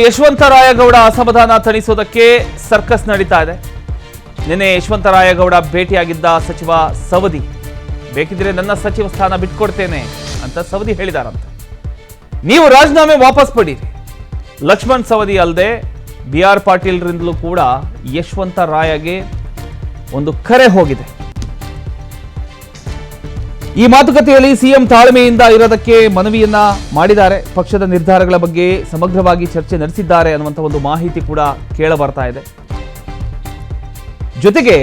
ಯಶವಂತರಾಯಗೌಡ ಅಸಮಾಧಾನ ತಣಿಸೋದಕ್ಕೆ ಸರ್ಕಸ್ ನಡೀತಾ ಇದೆ. ನಿನ್ನೆ ಯಶವಂತರಾಯಗೌಡ ಭೇಟಿಯಾಗಿದ್ದ ಸಚಿವ ಸವದಿ ಬೇಕಿದ್ರೆ ನನ್ನ ಸಚಿವ ಸ್ಥಾನ ಬಿಟ್ಕೊಡ್ತೇನೆ ಅಂತ ಸವದಿ ಹೇಳಿದಾರಂತೆ. ನೀವು ರಾಜೀನಾಮೆ ವಾಪಸ್ ಪಡೀರಿ. ಲಕ್ಷ್ಮಣ್ ಸವದಿ ಅಲ್ಲದೆ BR ಪಾಟೀಲ್ರಿಂದಲೂ ಕೂಡ ಯಶವಂತರಾಯಗೆ ಒಂದು ಕರೆ ಹೋಗಿದೆ. ಈ ಮಾತುಕತೆಯಲ್ಲಿ ಸಿಎಂ ತಾಳ್ಮೆಯಿಂದ ಇರೋದಕ್ಕೆ ಮನವಿಯನ್ನ ಮಾಡಿದ್ದಾರೆ. ಪಕ್ಷದ ನಿರ್ಧಾರಗಳ ಬಗ್ಗೆ ಸಮಗ್ರವಾಗಿ ಚರ್ಚೆ ನಡೆಸಿದ್ದಾರೆ ಅನ್ನುವಂಥ ಒಂದು ಮಾಹಿತಿ ಕೂಡ ಕೇಳ ಬರ್ತಾ ಇದೆ. ಜೊತೆಗೆ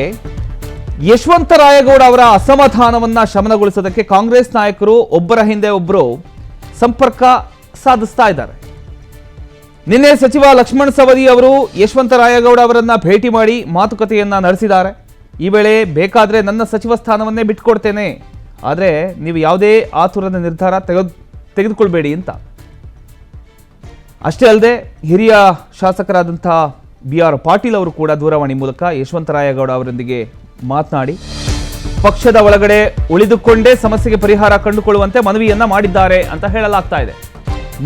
ಯಶವಂತರಾಯಗೌಡ ಅವರ ಅಸಮಾಧಾನವನ್ನ ಶಮನಗೊಳಿಸೋದಕ್ಕೆ ಕಾಂಗ್ರೆಸ್ ನಾಯಕರು ಒಬ್ಬರ ಹಿಂದೆ ಒಬ್ಬರು ಸಂಪರ್ಕ ಸಾಧಿಸ್ತಾ ಇದ್ದಾರೆ. ನಿನ್ನೆ ಸಚಿವ ಲಕ್ಷ್ಮಣ್ ಸವದಿ ಅವರು ಯಶವಂತರಾಯಗೌಡ ಅವರನ್ನ ಭೇಟಿ ಮಾಡಿ ಮಾತುಕತೆಯನ್ನ ನಡೆಸಿದ್ದಾರೆ. ಈ ವೇಳೆ ಬೇಕಾದ್ರೆ ನನ್ನ ಸಚಿವ ಸ್ಥಾನವನ್ನೇ ಬಿಟ್ಕೊಡ್ತೇನೆ, ಆದರೆ ನೀವು ಯಾವುದೇ ಆತುರದ ನಿರ್ಧಾರ ತೆಗೆದುಕೊಳ್ಬೇಡಿ ಅಂತ. ಅಷ್ಟೇ ಅಲ್ಲದೆ ಹಿರಿಯ ಶಾಸಕರಾದಂಥ BR ಪಾಟೀಲ್ ಅವರು ಕೂಡ ದೂರವಾಣಿ ಮೂಲಕ ಯಶವಂತರಾಯಗೌಡ ಅವರೊಂದಿಗೆ ಮಾತನಾಡಿ ಪಕ್ಷದ ಒಳಗಡೆ ಉಳಿದುಕೊಂಡೇ ಸಮಸ್ಯೆಗೆ ಪರಿಹಾರ ಕಂಡುಕೊಳ್ಳುವಂತೆ ಮನವಿಯನ್ನ ಮಾಡಿದ್ದಾರೆ ಅಂತ ಹೇಳಲಾಗ್ತಾ ಇದೆ.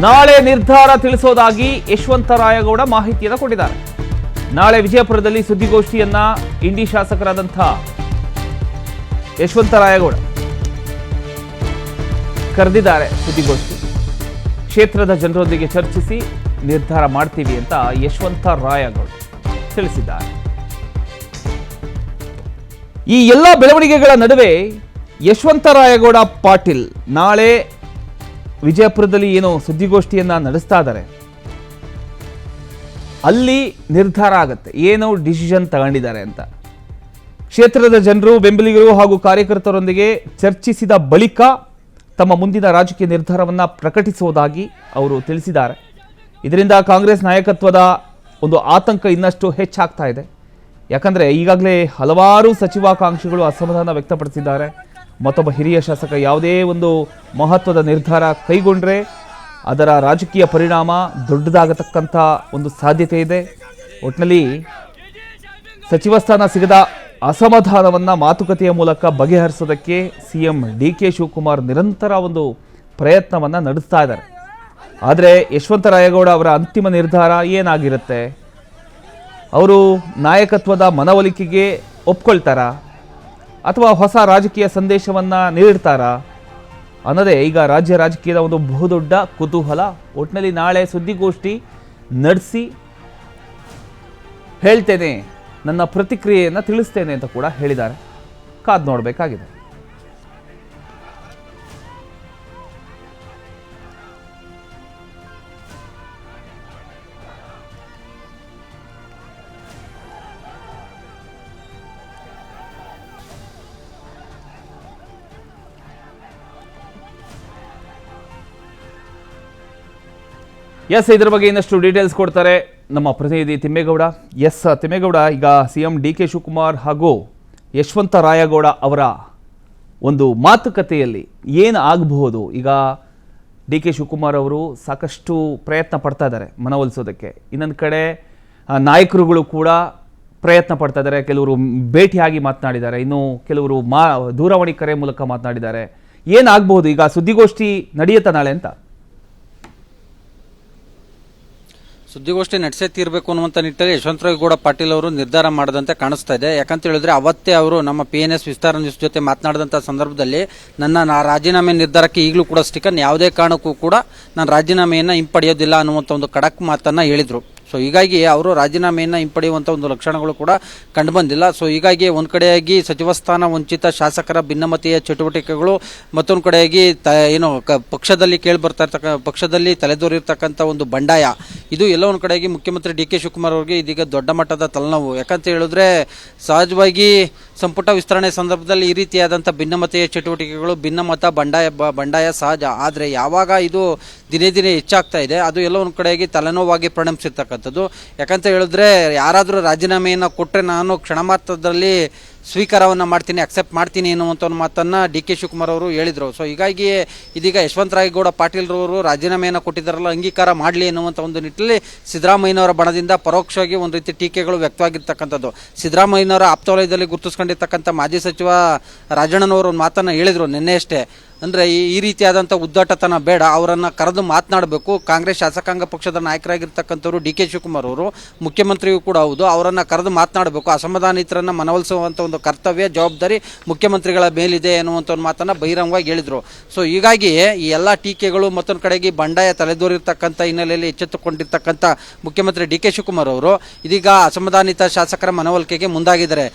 ನಾಳೆ ನಿರ್ಧಾರ ತಿಳಿಸೋದಾಗಿ ಯಶವಂತರಾಯಗೌಡ ಮಾಹಿತಿಯನ್ನು ಕೊಟ್ಟಿದ್ದಾರೆ. ನಾಳೆ ವಿಜಯಪುರದಲ್ಲಿ ಸುದ್ದಿಗೋಷ್ಠಿಯನ್ನ ಇಂಡಿ ಶಾಸಕರಾದಂಥ ಯಶವಂತರಾಯಗೌಡ ಕರೆದಿದ್ದಾರೆ. ಸುದ್ದಿಗೋಷ್ಠಿ ಕ್ಷೇತ್ರದ ಜನರೊಂದಿಗೆ ಚರ್ಚಿಸಿ ನಿರ್ಧಾರ ಮಾಡ್ತೀವಿ ಅಂತ ಯಶವಂತರಾಯಗೌಡ ತಿಳಿಸಿದ್ದಾರೆ. ಈ ಎಲ್ಲ ಬೆಳವಣಿಗೆಗಳ ನಡುವೆ ಯಶವಂತರಾಯಗೌಡ ಪಾಟೀಲ್ ನಾಳೆ ವಿಜಯಪುರದಲ್ಲಿ ಏನೋ ಸುದ್ದಿಗೋಷ್ಠಿಯನ್ನ ನಡೆಸ್ತಾ ಇದ್ದಾರೆ. ಅಲ್ಲಿ ನಿರ್ಧಾರ ಆಗತ್ತೆ, ಏನೋ ಡಿಸಿಷನ್ ತಗೊಂಡಿದ್ದಾರೆ ಅಂತ. ಕ್ಷೇತ್ರದ ಜನರು, ಬೆಂಬಲಿಗರು ಹಾಗೂ ಕಾರ್ಯಕರ್ತರೊಂದಿಗೆ ಚರ್ಚಿಸಿದ ಬಳಿಕ ತಮ್ಮ ಮುಂದಿನ ರಾಜಕೀಯ ನಿರ್ಧಾರವನ್ನು ಪ್ರಕಟಿಸುವುದಾಗಿ ಅವರು ತಿಳಿಸಿದ್ದಾರೆ. ಇದರಿಂದ ಕಾಂಗ್ರೆಸ್ ನಾಯಕತ್ವದ ಒಂದು ಆತಂಕ ಇನ್ನಷ್ಟು ಹೆಚ್ಚಾಗ್ತಾ ಇದೆ. ಯಾಕಂದರೆ ಈಗಾಗಲೇ ಹಲವಾರು ಸಚಿವಾಕಾಂಕ್ಷಿಗಳು ಅಸಮಾಧಾನ ವ್ಯಕ್ತಪಡಿಸಿದ್ದಾರೆ. ಮತ್ತೊಬ್ಬ ಹಿರಿಯ ಶಾಸಕ ಯಾವುದೇ ಒಂದು ಮಹತ್ವದ ನಿರ್ಧಾರ ಕೈಗೊಂಡ್ರೆ ಅದರ ರಾಜಕೀಯ ಪರಿಣಾಮ ದೊಡ್ಡದಾಗತಕ್ಕಂಥ ಒಂದು ಸಾಧ್ಯತೆ ಇದೆ. ಒಟ್ಟಿನಲ್ಲಿ ಸಚಿವ ಸ್ಥಾನ ಸಿಗದ ಅಸಮಾಧಾನವನ್ನು ಮಾತುಕತೆಯ ಮೂಲಕ ಬಗೆಹರಿಸೋದಕ್ಕೆ ಸಿಎಂ DK ಶಿವಕುಮಾರ್ ನಿರಂತರ ಒಂದು ಪ್ರಯತ್ನವನ್ನು ನಡೆಸ್ತಾ ಇದ್ದಾರೆ. ಆದರೆ ಯಶವಂತರಾಯಗೌಡ ಅವರ ಅಂತಿಮ ನಿರ್ಧಾರ ಏನಾಗಿರುತ್ತೆ? ಅವರು ನಾಯಕತ್ವದ ಮನವೊಲಿಕೆಗೆ ಒಪ್ಕೊಳ್ತಾರಾ ಅಥವಾ ಹೊಸ ರಾಜಕೀಯ ಸಂದೇಶವನ್ನು ನೀಡ್ತಾರಾ ಅನ್ನೋದೇ ಈಗ ರಾಜ್ಯ ರಾಜಕೀಯದ ಒಂದು ಬಹುದೊಡ್ಡ ಕುತೂಹಲ. ಒಟ್ಟಿನಲ್ಲಿ ನಾಳೆ ಸುದ್ದಿಗೋಷ್ಠಿ ನಡೆಸಿ ಹೇಳ್ತೇನೆ, ನನ್ನ ಪ್ರತಿಕ್ರಿಯೆಯನ್ನು ತಿಳಿಸ್ತೇನೆ ಅಂತ ಕೂಡ ಹೇಳಿದ್ದಾರೆ. ಕಾದು ನೋಡಬೇಕಾಗಿದೆ. ಇದರ ಬಗ್ಗೆ ಇನ್ನಷ್ಟು ಡೀಟೇಲ್ಸ್ ಕೊಡ್ತಾರೆ ನಮ್ಮ ಪ್ರತಿನಿಧಿ ತಿಮ್ಮೇಗೌಡ. ತಿಮ್ಮೇಗೌಡ, ಈಗ ಸಿಎಂ DK ಶಿವಕುಮಾರ್ ಹಾಗೂ ಯಶವಂತರಾಯಗೌಡ ಅವರ ಒಂದು ಮಾತುಕತೆಯಲ್ಲಿ ಏನು ಆಗಬಹುದು? ಈಗ DK ಶಿವಕುಮಾರ್ ಅವರು ಸಾಕಷ್ಟು ಪ್ರಯತ್ನ ಪಡ್ತಾ ಇದ್ದಾರೆ ಮನವೊಲಿಸೋದಕ್ಕೆ. ಇನ್ನೊಂದು ಕಡೆ ನಾಯಕರುಗಳು ಕೂಡ ಪ್ರಯತ್ನ ಪಡ್ತಾ ಇದ್ದಾರೆ. ಕೆಲವರು ಭೇಟಿಯಾಗಿ ಮಾತನಾಡಿದ್ದಾರೆ, ಇನ್ನು ಕೆಲವರು ದೂರವಾಣಿ ಕರೆ ಮೂಲಕ ಮಾತನಾಡಿದ್ದಾರೆ. ಏನಾಗಬಹುದು? ಈಗ ಸುದ್ದಿಗೋಷ್ಠಿ ನಡೆಯುತ್ತಾ ನಾಳೆ ಅಂತ? ಸುದ್ದಿಗೋಷ್ಠಿ ನಡೆಸೇ ತೀರಬೇಕು ಅನ್ನುವಂಥ ನಿಟ್ಟಿನಲ್ಲಿ ಯಶವಂತರಾಯಗೌಡ ಪಾಟೀಲ್ ಅವರು ನಿರ್ಧಾರ ಮಾಡದಂತೆ ಕಾಣಿಸ್ತಾ ಇದೆ. ಯಾಕಂತ ಹೇಳಿದ್ರೆ ಅವತ್ತೇ ಅವರು ನಮ್ಮ PNS ವಿಸ್ತಾರ ನ್ಯೂಸ್ ಜೊತೆ ಮಾತನಾಡಿದಂಥ ಸಂದರ್ಭದಲ್ಲಿ ನನ್ನ ರಾಜೀನಾಮೆ ನಿರ್ಧಾರಕ್ಕೆ ಈಗಲೂ ಕೂಡ ಸ್ಟಿಕನ್, ಯಾವುದೇ ಕಾರಣಕ್ಕೂ ಕೂಡ ನಾನು ರಾಜೀನಾಮೆಯನ್ನು ಹಿಂಪಡೆಯೋದಿಲ್ಲ ಅನ್ನುವಂಥ ಒಂದು ಖಡಕ್ ಮಾತನ್ನು ಹೇಳಿದರು. ಸೊ ಹೀಗಾಗಿ ಅವರು ರಾಜೀನಾಮೆಯನ್ನು ಹಿಂಪಡೆಯುವಂಥ ಒಂದು ಲಕ್ಷಣಗಳು ಕೂಡ ಕಂಡುಬಂದಿಲ್ಲ. ಸೊ ಹೀಗಾಗಿ ಒಂದು ಕಡೆಯಾಗಿ ಸಚಿವ ಸ್ಥಾನ ವಂಚಿತ ಶಾಸಕರ ಭಿನ್ನಮತೀಯ ಚಟುವಟಿಕೆಗಳು, ಮತ್ತೊಂದು ಕಡೆಯಾಗಿ ಪಕ್ಷದಲ್ಲಿ ಪಕ್ಷದಲ್ಲಿ ತಲೆದೋರಿರ್ತಕ್ಕಂಥ ಒಂದು ಬಂಡಾಯ, ಇದು ಎಲ್ಲ ಒಂದು ಕಡೆಯಾಗಿ ಮುಖ್ಯಮಂತ್ರಿ DK ಶಿವಕುಮಾರ್ ಅವರಿಗೆ ಇದೀಗ ದೊಡ್ಡ ಮಟ್ಟದ ತಲೆನೋವು. ಯಾಕಂತ ಹೇಳಿದ್ರೆ ಸಹಜವಾಗಿ ಸಂಪುಟ ವಿಸ್ತರಣೆ ಸಂದರ್ಭದಲ್ಲಿ ಈ ರೀತಿಯಾದಂಥ ಭಿನ್ನಮತೀಯ ಚಟುವಟಿಕೆಗಳು, ಭಿನ್ನಮತ ಬಂಡಾಯ ಸಹಜ. ಆದರೆ ಯಾವಾಗ ಇದು ದಿನೇ ದಿನೇ ಹೆಚ್ಚಾಗ್ತಾ ಇದೆ, ಅದು ಎಲ್ಲ ಒಂದು ಕಡೆಯಾಗಿ ತಲೆನೋವಾಗಿ ಪರಿಣಮಿಸಿರ್ತಕ್ಕಂಥದ್ದು. ಯಾಕಂತ ಹೇಳಿದ್ರೆ ಯಾರಾದರೂ ರಾಜೀನಾಮೆಯನ್ನು ಕೊಟ್ಟರೆ ನಾನು ಕ್ಷಣ ಮಾತ್ರದಲ್ಲಿ ಸ್ವೀಕಾರವನ್ನು ಮಾಡ್ತೀನಿ, ಅಕ್ಸೆಪ್ಟ್ ಮಾಡ್ತೀನಿ ಎನ್ನುವಂಥ ಒಂದು ಮಾತನ್ನು DK ಶಿವಕುಮಾರ್ ಅವರು ಹೇಳಿದರು. ಸೊ ಹೀಗಾಗಿ ಇದೀಗ ಯಶವಂತರಾಯಗೌಡ ಪಾಟೀಲ್ರವರು ರಾಜೀನಾಮೆಯನ್ನು ಕೊಟ್ಟಿದ್ದಾರಲ್ಲ, ಅಂಗೀಕಾರ ಮಾಡಲಿ ಎನ್ನುವಂಥ ಒಂದು ನಿಟ್ಟಿನಲ್ಲಿ ಸಿದ್ದರಾಮಯ್ಯನವರ ಬಣದಿಂದ ಪರೋಕ್ಷವಾಗಿ ಒಂದು ರೀತಿ ಟೀಕೆಗಳು ವ್ಯಕ್ತವಾಗಿರ್ತಕ್ಕಂಥದ್ದು. ಸಿದ್ದರಾಮಯ್ಯನವರ ಆಪ್ತವಲಯದಲ್ಲಿ ಗುರುತಿಸ್ಕೊಂಡಿರ್ತಕ್ಕಂಥ ಮಾಜಿ ಸಚಿವ ರಾಜಣ್ಣನವರು ಒಂದು ಮಾತನ್ನು ಹೇಳಿದರು ನಿನ್ನೆಯಷ್ಟೇ. ಅಂದರೆ ಈ ರೀತಿಯಾದಂಥ ಉದ್ದಾಟತನ ಬೇಡ, ಅವರನ್ನು ಕರೆದು ಮಾತನಾಡಬೇಕು. ಕಾಂಗ್ರೆಸ್ ಶಾಸಕಾಂಗ ಪಕ್ಷದ ನಾಯಕರಾಗಿರ್ತಕ್ಕಂಥವ್ರು ಡಿ ಕೆ ಶಿವಕುಮಾರ್ ಅವರು ಮುಖ್ಯಮಂತ್ರಿಯೂ ಕೂಡ ಹೌದು, ಅವರನ್ನು ಕರೆದು ಮಾತನಾಡಬೇಕು. ಅಸಮಾಧಾನಿತರನ್ನು ಮನವೊಲಿಸುವಂಥ ಒಂದು ಕರ್ತವ್ಯ ಜವಾಬ್ದಾರಿ ಮುಖ್ಯಮಂತ್ರಿಗಳ ಮೇಲಿದೆ ಎನ್ನುವಂಥ ಒಂದು ಮಾತನ್ನು ಬಹಿರಂಗವಾಗಿ ಹೇಳಿದರು. ಸೊ ಹೀಗಾಗಿ ಈ ಎಲ್ಲ ಟೀಕೆಗಳು ಮತ್ತೊಂದು ಕಡೆಗೆ ಬಂಡಾಯ ತಲೆದೋರಿರ್ತಕ್ಕಂಥ ಹಿನ್ನೆಲೆಯಲ್ಲಿ ಎಚ್ಚೆತ್ತುಕೊಂಡಿರ್ತಕ್ಕಂಥ ಮುಖ್ಯಮಂತ್ರಿ ಡಿ ಕೆ ಶಿವಕುಮಾರ್ ಅವರು ಇದೀಗ ಅಸಮಾಧಾನಿತ ಶಾಸಕರ ಮನವೊಲಿಕೆಗೆ ಮುಂದಾಗಿದ್ದಾರೆ.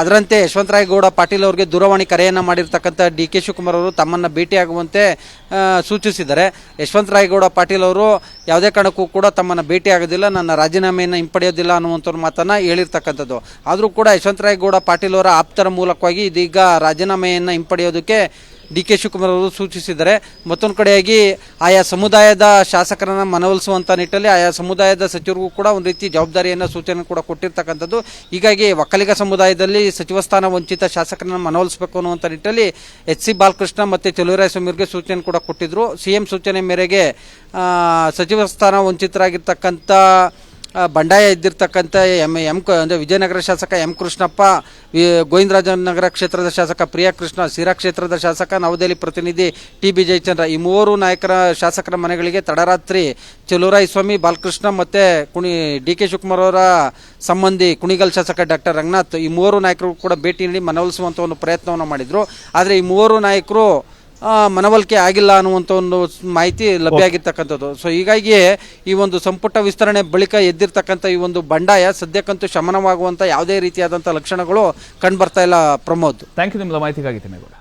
ಅದರಂತೆ ಯಶವಂತರಾಯಗೌಡ ಪಾಟೀಲ್ ಅವರಿಗೆ ದೂರವಾಣಿ ಕರೆಯನ್ನು ಮಾಡಿರ್ತಕ್ಕಂಥ ಡಿ ಕೆ ಶಿವಕುಮಾರ್ ಅವರು ತಮ್ಮನ್ನು ಭೇಟಿಯಾಗುವಂತೆ ಸೂಚಿಸಿದ್ದಾರೆ. ಯಶವಂತರಾಯಗೌಡ ಪಾಟೀಲ್ ಅವರು ಯಾವುದೇ ಕಾರಣಕ್ಕೂ ಕೂಡ ತಮ್ಮನ್ನು ಭೇಟಿಯಾಗೋದಿಲ್ಲ, ನನ್ನ ರಾಜೀನಾಮೆಯನ್ನು ಹಿಂಪಡೆಯೋದಿಲ್ಲ ಅನ್ನುವಂಥ ಮಾತನ್ನು ಹೇಳಿರ್ತಕ್ಕಂಥದ್ದು. ಆದರೂ ಕೂಡ ಯಶವಂತರಾಯಗೌಡ ಪಾಟೀಲ್ ಅವರ ಆಪ್ತರ ಮೂಲಕವಾಗಿ ಇದೀಗ ರಾಜೀನಾಮೆಯನ್ನು ಹಿಂಪಡೆಯೋದಕ್ಕೆ ಡಿ ಕೆ ಶಿವಕುಮಾರ್ ಅವರು ಸೂಚಿಸಿದ್ದಾರೆ. ಮತ್ತೊಂದು ಕಡೆಯಾಗಿ ಆಯಾ ಸಮುದಾಯದ ಶಾಸಕರನ್ನು ಮನವೊಲಿಸುವಂಥ ನಿಟ್ಟಲ್ಲಿ ಆಯಾ ಸಮುದಾಯದ ಸಚಿವರಿಗೂ ಕೂಡ ಒಂದು ರೀತಿ ಜವಾಬ್ದಾರಿಯನ್ನು ಸೂಚನೆ ಕೂಡ ಕೊಟ್ಟಿರ್ತಕ್ಕಂಥದ್ದು. ಹೀಗಾಗಿ ಒಕ್ಕಲಿಗ ಸಮುದಾಯದಲ್ಲಿ ಸಚಿವ ಸ್ಥಾನ ವಂಚಿತ ಶಾಸಕರನ್ನು ಮನವೊಲಿಸಬೇಕು ಅನ್ನುವಂಥ ನಿಟ್ಟಲ್ಲಿ HC ಬಾಲಕೃಷ್ಣ ಮತ್ತು ಚಲುವರಾಯಸ್ವಾಮಿಯವರಿಗೆ ಸೂಚನೆ ಕೂಡ ಕೊಟ್ಟಿದ್ದರು. CM ಸೂಚನೆ ಮೇರೆಗೆ ಸಚಿವ ಸ್ಥಾನ ವಂಚಿತರಾಗಿರ್ತಕ್ಕಂಥ ಬಂಡಾಯ ಇದ್ದಿರ್ತಕ್ಕಂಥ ಅಂದರೆ ವಿಜಯನಗರ ಶಾಸಕ ಎಂ ಕೃಷ್ಣಪ್ಪ, ಗೋವಿಂದರಾಜನಗರ ಕ್ಷೇತ್ರದ ಶಾಸಕ ಪ್ರಿಯಾ ಕೃಷ್ಣ, ಸಿರಾ ಕ್ಷೇತ್ರದ ಶಾಸಕ ನವದೆಹಲಿ ಪ್ರತಿನಿಧಿ TB ಜಯಚಂದ್ರ, ಈ ಮೂವರು ಶಾಸಕರ ಮನೆಗಳಿಗೆ ತಡರಾತ್ರಿ ಚಲುವರಾಯಸ್ವಾಮಿ, ಬಾಲಕೃಷ್ಣ ಮತ್ತು ಡಿ ಕೆ ಶಿವಕುಮಾರ್ ಅವರ ಸಂಬಂಧಿ ಕುಣಿಗಲ್ ಶಾಸಕ ಡಾಕ್ಟರ್ ರಂಗನಾಥ್, ಈ ಮೂವರು ನಾಯಕರು ಕೂಡ ಭೇಟಿ ನೀಡಿ ಮನವೊಲಿಸುವಂಥ ಒಂದು ಪ್ರಯತ್ನವನ್ನು ಮಾಡಿದರು. ಆದರೆ ಈ ಮೂವರು ನಾಯಕರು ಮನವೊಲಿಕೆ ಆಗಿಲ್ಲ ಅನ್ನುವಂಥ ಒಂದು ಮಾಹಿತಿ ಲಭ್ಯ ಆಗಿರ್ತಕ್ಕಂಥದ್ದು. ಸೊ ಹೀಗಾಗಿ ಈ ಒಂದು ಸಂಪುಟ ವಿಸ್ತರಣೆ ಬಳಿಕ ಎದ್ದಿರ್ತಕ್ಕಂಥ ಈ ಒಂದು ಬಂಡಾಯ ಸದ್ಯಕ್ಕಂತೂ ಶಮನವಾಗುವಂಥ ಯಾವುದೇ ರೀತಿಯಾದಂಥ ಲಕ್ಷಣಗಳು ಕಂಡು ಬರ್ತಾ ಇಲ್ಲ. Pramod, thank you. ನಿಮ್ಮೆಲ್ಲ ಮಾಹಿತಿಗಾಗಿ ತಿನ್ನೇಗೌಡ.